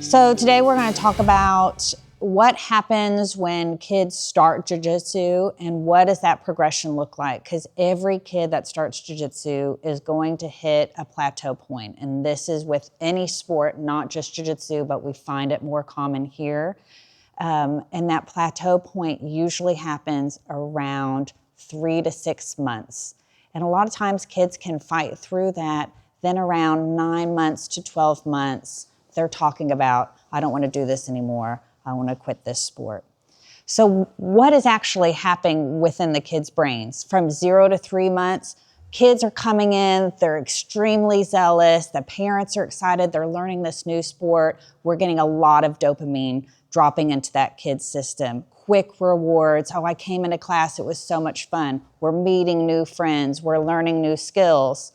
So today we're going to talk about what happens when kids start jiu-jitsu and what does that progression look like? Because every kid that starts jiu-jitsu is going to hit a plateau point. And this is with any sport, not just jiu-jitsu, but we find it more common here. And that plateau point usually happens around 3 to 6 months. And a lot of times kids can fight through that. Then around 9 months to 12 months, they're talking about, I don't want to do this anymore. I want to quit this sport. So what is actually happening within the kids' brains? From 0 to 3 months, kids are coming in, they're extremely zealous, the parents are excited, they're learning this new sport. We're getting a lot of dopamine dropping into that kid's system. Quick rewards, oh, I came into class, it was so much fun. We're meeting new friends, we're learning new skills.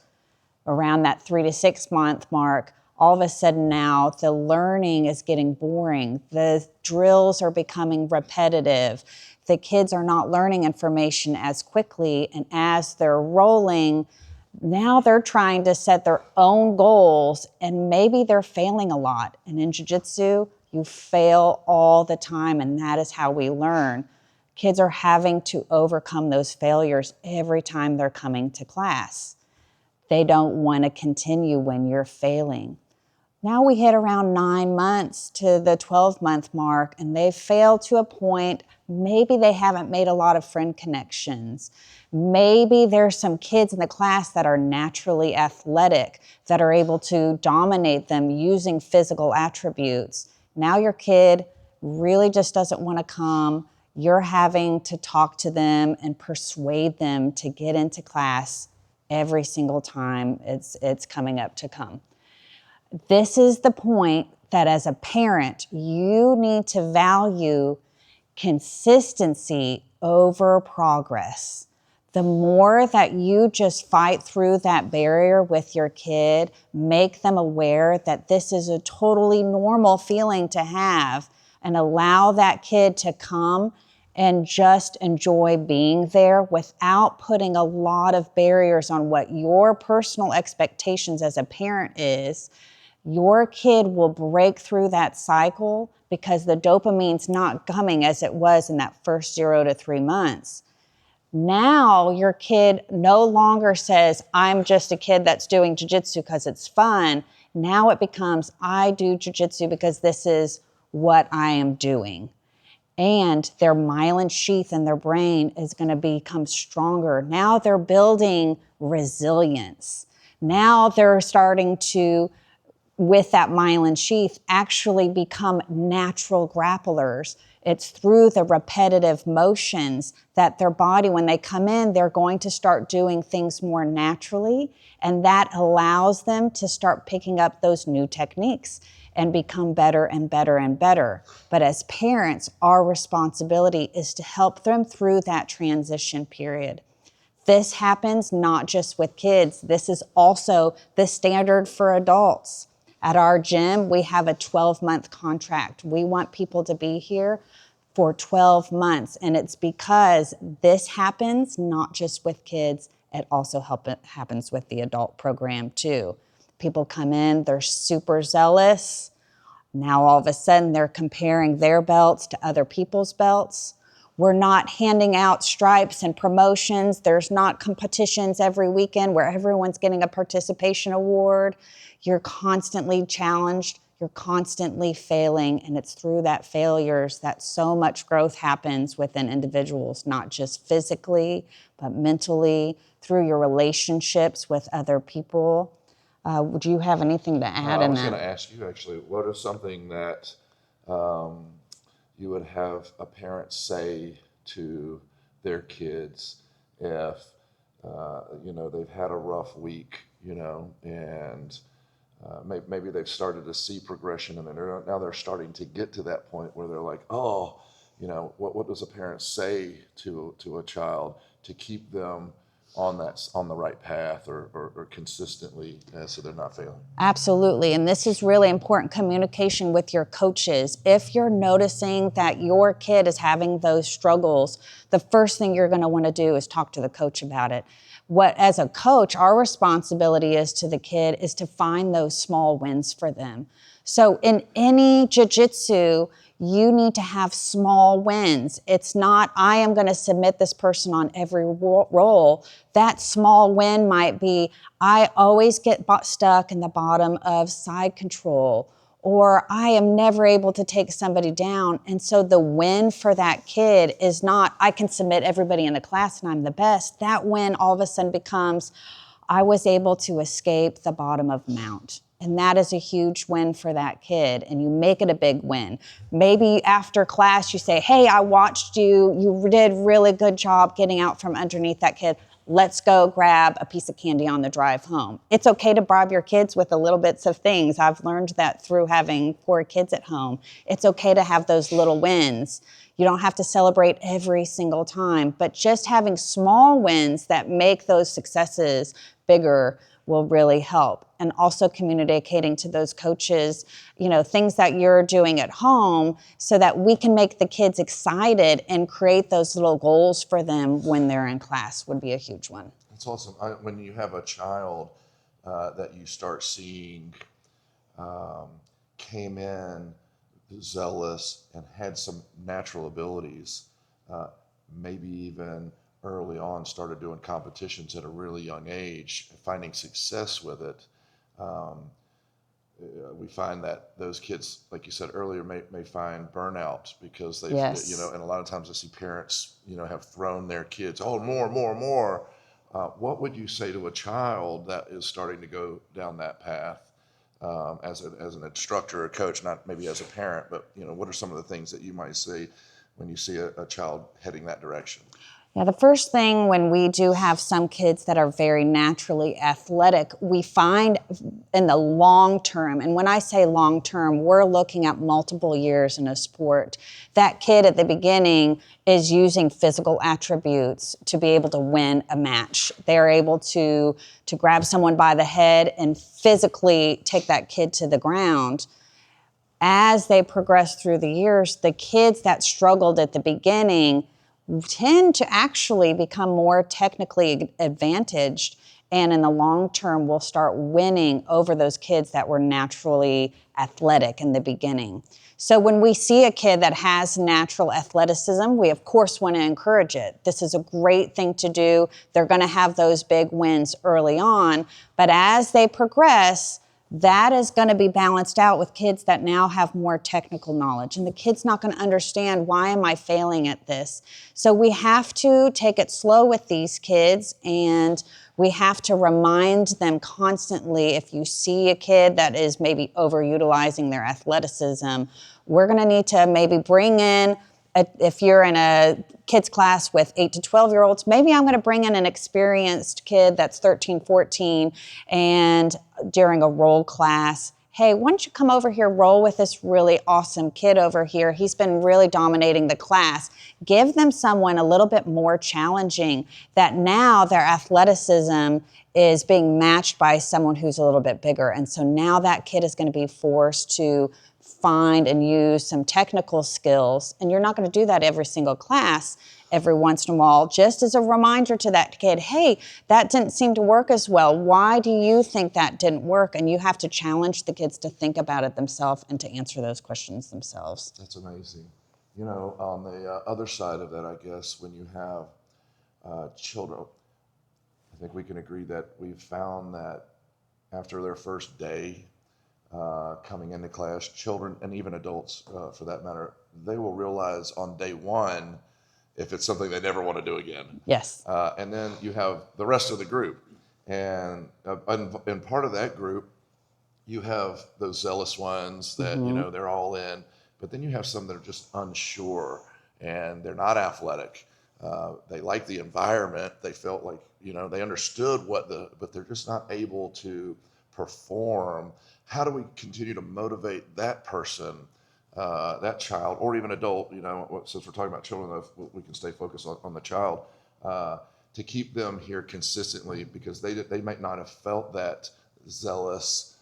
Around that 3 to 6 month mark, all of a sudden now the learning is getting boring. The drills are becoming repetitive. The kids are not learning information as quickly, and as they're rolling, now they're trying to set their own goals, and maybe they're failing a lot. And in jiu-jitsu, you fail all the time, and that is how we learn. Kids are having to overcome those failures every time they're coming to class. They don't want to continue when you're failing. Now we hit around 9 months to the 12-month mark, and they've failed to a point. Maybe they haven't made a lot of friend connections. Maybe there's some kids in the class that are naturally athletic, that are able to dominate them using physical attributes. Now your kid really just doesn't want to come. You're having to talk to them and persuade them to get into class every single time it's coming up to come. This is the point that as a parent, you need to value consistency over progress. The more that you just fight through that barrier with your kid, make them aware that this is a totally normal feeling to have, and allow that kid to come and just enjoy being there without putting a lot of barriers on what your personal expectations as a parent is. Your kid will break through that cycle because the dopamine's not coming as it was in that first 0 to 3 months. Now your kid no longer says, I'm just a kid that's doing jiu-jitsu because it's fun. Now it becomes, I do jiu-jitsu because this is what I am doing. And their myelin sheath in their brain is going to become stronger. Now they're building resilience. Now they're starting to, with that myelin sheath, actually become natural grapplers. It's through the repetitive motions that their body, when they come in, they're going to start doing things more naturally, and that allows them to start picking up those new techniques and become better and better and better. But as parents, our responsibility is to help them through that transition period. This happens not just with kids. This is also the standard for adults. At our gym, we have a 12-month contract. We want people to be here for 12 months. And it's because this happens not just with kids, it also happens with the adult program too. People come in, they're super zealous. Now all of a sudden they're comparing their belts to other people's belts. We're not handing out stripes and promotions. There's not competitions every weekend where everyone's getting a participation award. You're constantly challenged. You're constantly failing. And it's through that failures that so much growth happens within individuals, not just physically, but mentally, through your relationships with other people. Would you have anything to add in that? I was going to ask you actually, what is something that you would have a parent say to their kids if they've had a rough week, and maybe they've started to see progression, and now they're starting to get to that point where they're like, oh, what does a parent say to a child to keep them on the right path or consistently, so they're not failing? Absolutely, and this is really important, communication with your coaches. If you're noticing that your kid is having those struggles, the first thing you're going to want to do is talk to the coach about it. As a coach, our responsibility is to the kid is to find those small wins for them. So in any jiu-jitsu, you need to have small wins. It's not, I am going to submit this person on every roll. That small win might be, I always get stuck in the bottom of side control, or I am never able to take somebody down. And so the win for that kid is not, I can submit everybody in the class and I'm the best. That win all of a sudden becomes, I was able to escape the bottom of mount. And that is a huge win for that kid, and you make it a big win. Maybe after class you say, hey, I watched you, you did really good job getting out from underneath that kid. Let's go grab a piece of candy on the drive home. It's okay to bribe your kids with the little bits of things. I've learned that through having 4 kids at home. It's okay to have those little wins. You don't have to celebrate every single time, but just having small wins that make those successes bigger will really help. And also communicating to those coaches, things that you're doing at home so that we can make the kids excited and create those little goals for them when they're in class would be a huge one. That's awesome. When you have a child that you start seeing came in zealous and had some natural abilities, maybe even early on started doing competitions at a really young age, finding success with it, we find that those kids, like you said earlier, may find burnout because they've, Yes. and a lot of times I see parents, have thrown their kids, oh, more. What would you say to a child that is starting to go down that path as an instructor or coach, not maybe as a parent, but, what are some of the things that you might say when you see a child heading that direction? Yeah, the first thing when we do have some kids that are very naturally athletic, we find in the long term, and when I say long term, we're looking at multiple years in a sport. That kid at the beginning is using physical attributes to be able to win a match. They're able to grab someone by the head and physically take that kid to the ground. As they progress through the years, the kids that struggled at the beginning tend to actually become more technically advantaged, and in the long term will start winning over those kids that were naturally athletic in the beginning. So when we see a kid that has natural athleticism, we of course want to encourage it. This is a great thing to do. They're going to have those big wins early on, but as they progress, that is going to be balanced out with kids that now have more technical knowledge. And the kid's not going to understand, why am I failing at this? So we have to take it slow with these kids, and we have to remind them constantly, if you see a kid that is maybe overutilizing their athleticism, we're going to need to maybe bring in, if you're in a kids class with 8 to 12-year-olds, maybe I'm going to bring in an experienced kid that's 13, 14, and during a roll class, hey, why don't you come over here, roll with this really awesome kid over here. He's been really dominating the class. Give them someone a little bit more challenging, that now their athleticism is being matched by someone who's a little bit bigger. And so now that kid is going to be forced to find and use some technical skills. And you're not going to do that every single class. Every once in a while, just as a reminder to that kid, hey, that didn't seem to work as well. Why do you think that didn't work? And you have to challenge the kids to think about it themselves and to answer those questions themselves. That's amazing. On the other side of that, I guess, when you have children, I think we can agree that we've found that after their first day coming into class, children and even adults for that matter, they will realize on day one if it's something they never want to do again. Yes. And then you have the rest of the group. And part of that group, you have those zealous ones that, they're all in. But then you have some that are just unsure and they're not athletic. They like the environment. They felt like, they understood but they're just not able to perform. How do we continue to motivate that person, that child, or even adult, since we're talking about children, we can stay focused on the child, to keep them here consistently, because they might not have felt that zealous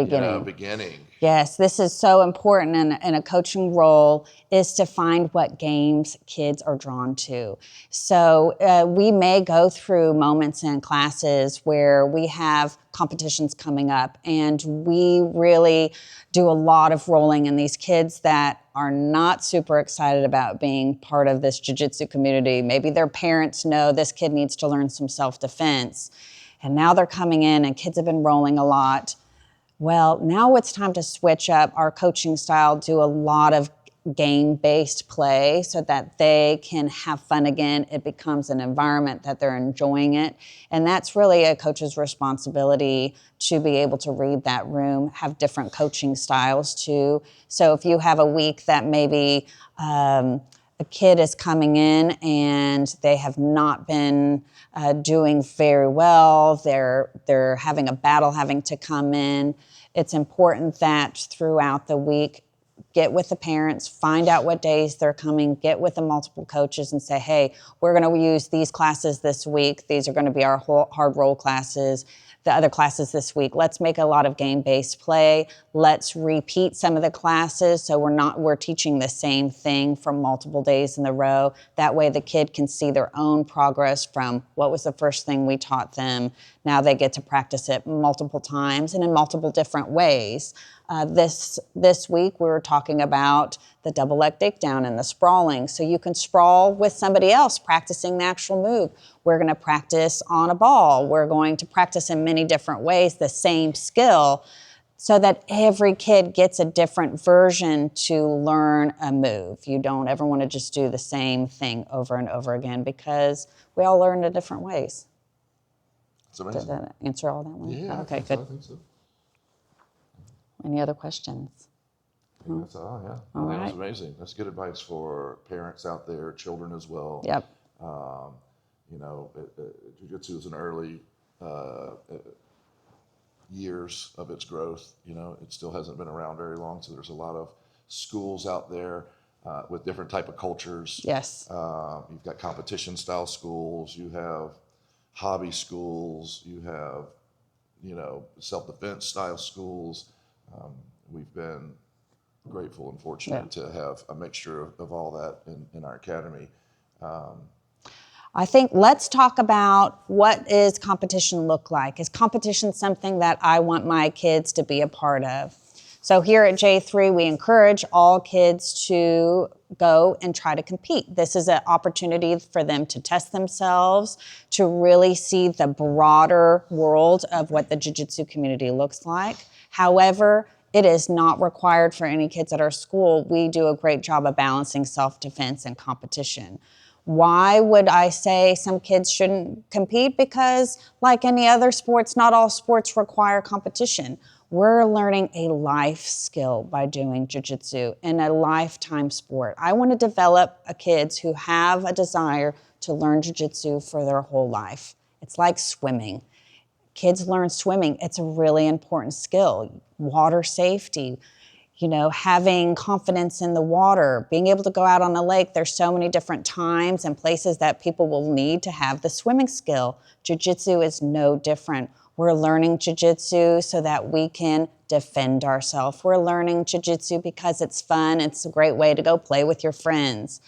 beginning. Yes, this is so important in a coaching role, is to find what games kids are drawn to. So we may go through moments in classes where we have competitions coming up, and we really do a lot of rolling, and these kids that are not super excited about being part of this jiu-jitsu community, maybe their parents know this kid needs to learn some self-defense, and now they're coming in and kids have been rolling a lot. Well, now it's time to switch up our coaching style, do a lot of game-based play so that they can have fun again. It becomes an environment that they're enjoying it. And that's really a coach's responsibility, to be able to read that room, have different coaching styles too. So if you have a week that maybe a kid is coming in and they have not been doing very well, they're having a battle having to come in, it's important that throughout the week, get with the parents, find out what days they're coming, get with the multiple coaches and say, hey, we're going to use these classes this week. These are going to be our hard roll classes. The other classes this week, let's make a lot of game-based play. Let's repeat some of the classes so we're teaching the same thing for multiple days in a row. That way the kid can see their own progress from what was the first thing we taught them. Now they get to practice it multiple times and in multiple different ways. This week we were talking about the double leg takedown and the sprawling. So you can sprawl with somebody else practicing the actual move. We're going to practice on a ball. We're going to practice in many different ways the same skill, so that every kid gets a different version to learn a move. You don't ever want to just do the same thing over and over again, because we all learn in different ways. That's amazing. Did that answer all that one? Yeah, Okay, I good. think so. Any other questions? That's all, yeah. All That was right. amazing. That's good advice for parents out there, children as well. Yep. Jiu-jitsu is in early years of its growth. It still hasn't been around very long, so there's a lot of schools out there with different type of cultures. Yes. You've got competition style schools, you have hobby schools, you have, self-defense style schools. We've been grateful and fortunate to have a mixture of all that in our academy. I think let's talk about, what is competition look like? Is competition something that I want my kids to be a part of? So here at J3, we encourage all kids to go and try to compete. This is an opportunity for them to test themselves, to really see the broader world of what the jiu-jitsu community looks like. However, it is not required for any kids at our school. We do a great job of balancing self-defense and competition. Why would I say some kids shouldn't compete? Because like any other sports, not all sports require competition. We're learning a life skill by doing jiu-jitsu, and a lifetime sport. I want to develop kids who have a desire to learn jiu-jitsu for their whole life. It's like swimming. Kids learn swimming. It's a really important skill. Water safety, having confidence in the water, being able to go out on a lake. There's so many different times and places that people will need to have the swimming skill. Jiu-jitsu is no different. We're learning jiu-jitsu so that we can defend ourselves. We're learning jiu-jitsu because it's fun. It's a great way to go play with your friends.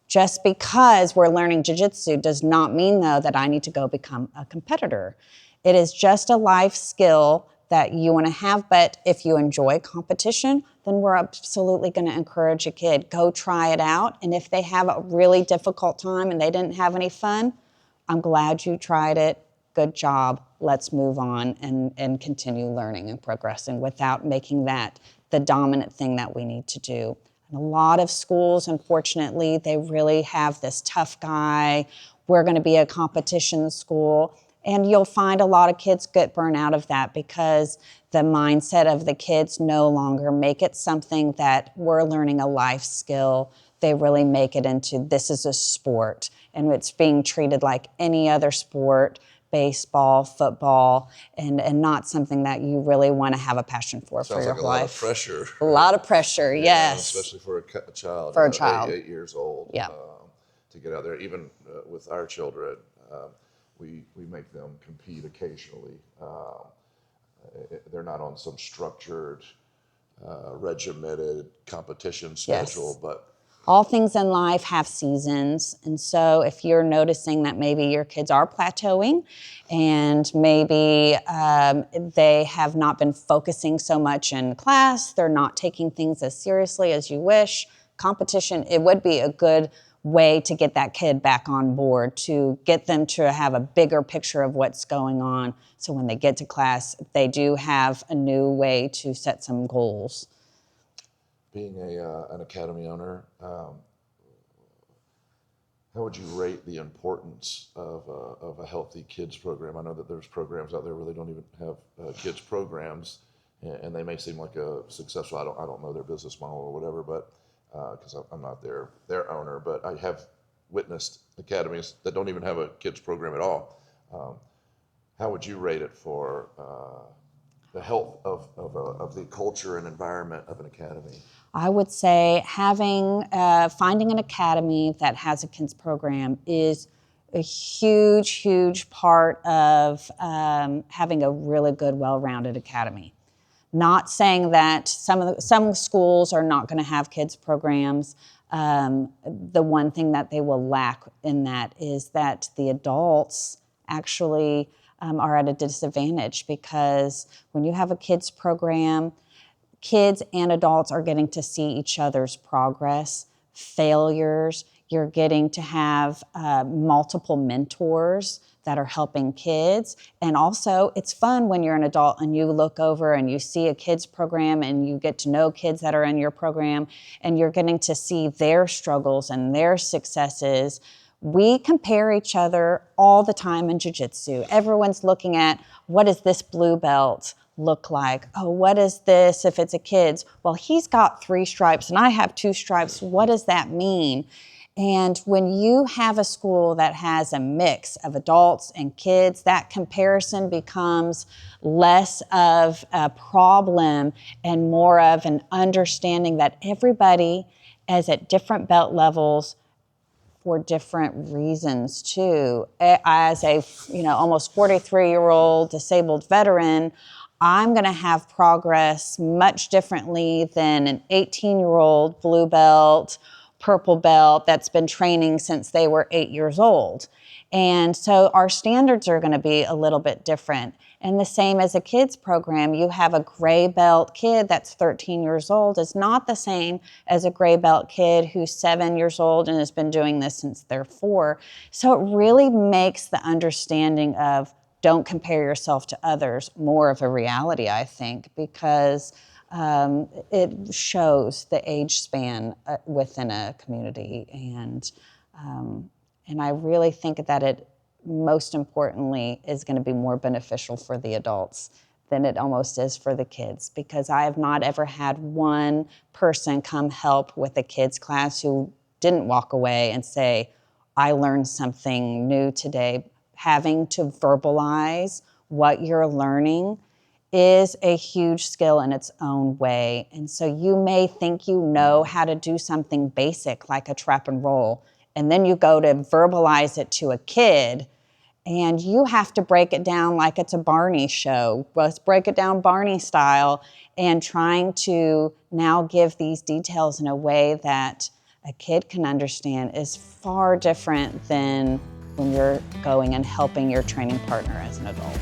Just because we're learning jiu-jitsu does not mean, though, that I need to go become a competitor. It is just a life skill that you want to have, but if you enjoy competition, then we're absolutely going to encourage a kid, go try it out. And if they have a really difficult time and they didn't have any fun, I'm glad you tried it. Good job. Let's move on and continue learning and progressing without making that the dominant thing that we need to do. And a lot of schools, unfortunately, they really have this tough guy. We're going to be a competition school. And you'll find a lot of kids get burnt out of that, because the mindset of the kids no longer make it something that we're learning a life skill. They really make it into, this is a sport, and it's being treated like any other sport, baseball, football, and not something that you really want to have a passion for Sounds your like life. A lot of pressure. A lot of pressure, yes. Especially for a child. For a child. 8 years old. Yeah. To get out there. Even with our children, we make them compete occasionally. they're not on some structured, regimented competition Yes. schedule, but All things in life have seasons. And so if you're noticing that maybe your kids are plateauing and maybe they have not been focusing so much in class, they're not taking things as seriously as you wish, competition, it would be a good way to get that kid back on board, to get them to have a bigger picture of what's going on. So when they get to class, they do have a new way to set some goals. being an academy owner, how would you rate the importance of a healthy kids program? I know that there's programs out there where they don't even have kids programs, and they may seem like a successful. I don't know their business model or whatever, but because I'm not their owner, but I have witnessed academies that don't even have a kids program at all. How would you rate it for the health of the culture and environment of an academy? I would say finding an academy that has a kids program is a huge, huge part of having a really good, well-rounded academy. Not saying that some schools are not going to have kids programs. The one thing that they will lack in that is that the adults actually are at a disadvantage, because when you have a kids program, kids and adults are getting to see each other's progress, failures. You're getting to have multiple mentors that are helping kids. And also, it's fun when you're an adult and you look over and you see a kids program and you get to know kids that are in your program, and you're getting to see their struggles and their successes. We compare each other all the time in jiu-jitsu. Everyone's looking at, what does this blue belt look like? Oh, what is this if it's a kid's? Well, he's got 3 stripes and I have 2 stripes. What does that mean? And when you have a school that has a mix of adults and kids, that comparison becomes less of a problem and more of an understanding that everybody is at different belt levels for different reasons too. As a almost 43-year-old disabled veteran, I'm going to have progress much differently than an 18-year-old blue belt, purple belt that's been training since they were 8 years old. And so our standards are going to be a little bit different. And the same as a kids program, you have a gray belt kid that's 13 years old is not the same as a gray belt kid who's 7 years old and has been doing this since they're 4. So it really makes the understanding of don't compare yourself to others more of a reality, I think, because it shows the age span within a community. And I really think that it, most importantly, is going to be more beneficial for the adults than it almost is for the kids, because I have not ever had one person come help with a kids class who didn't walk away and say, I learned something new today. Having to verbalize what you're learning is a huge skill in its own way. And so you may think you know how to do something basic like a trap and roll, and then you go to verbalize it to a kid, and you have to break it down like it's a Barney show. Let's break it down Barney style, and trying to now give these details in a way that a kid can understand is far different than when you're going and helping your training partner as an adult.